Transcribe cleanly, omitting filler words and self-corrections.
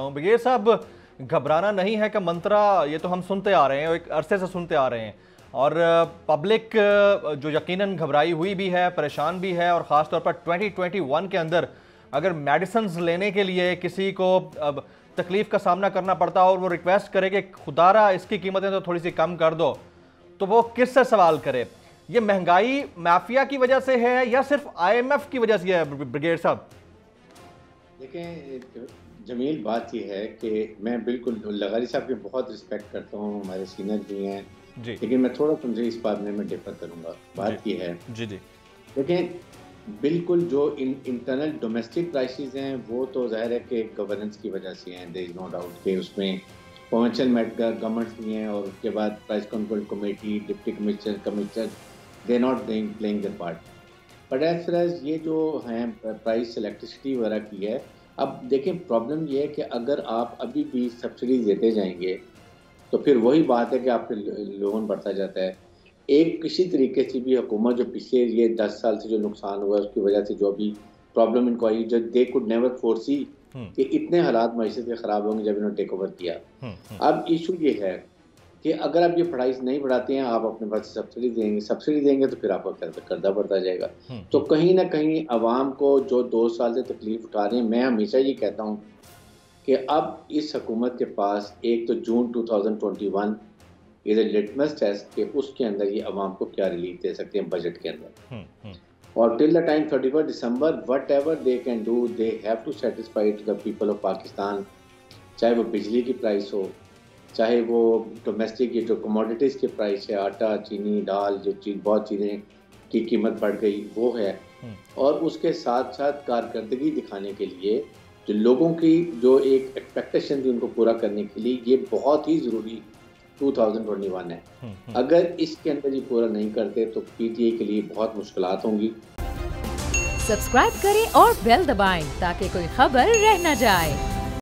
Brigade साहब, घबराना नहीं है का मंत्रा ये तो हम सुनते आ रहे हैं, एक अरसे से सुनते आ रहे हैं और पब्लिक जो यकीनन घबराई हुई भी है, परेशान भी है और ख़ास तौर पर 2021 के अंदर अगर मेडिसिन्स लेने के लिए किसी को तकलीफ़ का सामना करना पड़ता और वो रिक्वेस्ट करे कि खुदारा इसकी कीमतें तो थोड़ी सी कम कर दो, तो वो किससे सवाल करे? ये महंगाई माफिया की वजह से है या सिर्फ IMF की वजह से है ब्रिगेड साहब? देखें जमील, बात यह है कि मैं बिल्कुल लगारी साहब की बहुत रिस्पेक्ट करता हूँ, हमारे सीनियर भी हैं, लेकिन मैं थोड़ा तुमसे इस बारे में डिफर करूँगा। बात यह है जी देखें बिल्कुल जो इंटरनल डोमेस्टिक प्राइसेस हैं वो तो जाहिर है कि गवर्नेंस की वजह से हैं, देयर इज नो डाउट कि उसमें प्रोविंशियल गवर्नमेंट्स भी हैं और उसके बाद price control committee, deputy commissioner they not playing their part. But as far as ये जो हैं प्राइस इलेक्ट्रिसिटी वगैरह की है, अब देखें प्रॉब्लम ये है कि अगर आप अभी भी सब्सिडी देते जाएंगे तो फिर वही बात है कि आपके लोन बढ़ता जाता है। एक किसी तरीके से भी हुकूमत जो पिछले ये 10 साल से जो नुकसान हुआ उसकी वजह से जो भी प्रॉब्लम इनको आई, जो दे कुड नेवर फोरसी कि इतने हालात मईशत के ख़राब होंगे जब इन्होंने टेक ओवर किया। अब इशू ये है कि अगर आप ये प्राइस नहीं बढ़ाते हैं, आप अपने पास सब्सिडी देंगे तो फिर आपका कर्जा बढ़ता जाएगा। तो कहीं ना कहीं अवाम को जो 2 साल से तकलीफ उठा रहे हैं, मैं हमेशा ये कहता हूँ कि अब इस हुकूमत के पास एक तो जून 2021 इज ए लिटमस टेस्ट कि उसके अंदर ये अवाम को क्या रिलीफ दे सकते हैं बजट के अंदर, और till the time 31 December whatever they can do, they have to satisfy to the people of Pakistan. चाहे वो बिजली की प्राइस हो, चाहे वो डोमेस्टिक ये जो कमोडिटीज़ के प्राइस है, आटा, चीनी, दाल, जो चीज़ बहुत चीज़ें की कीमत बढ़ गई वो है, और उसके साथ साथ कारकर्दगी दिखाने के लिए जो लोगों की जो एक एक्सपेक्टेशन थी उनको पूरा करने के लिए ये बहुत ही ज़रूरी 2021 है। अगर इसके अंदर ये पूरा नहीं करते तो PTI के लिए बहुत मुश्किलात होंगी। सब्सक्राइब करें और बेल दबाएं ताकि कोई खबर रह न जाए।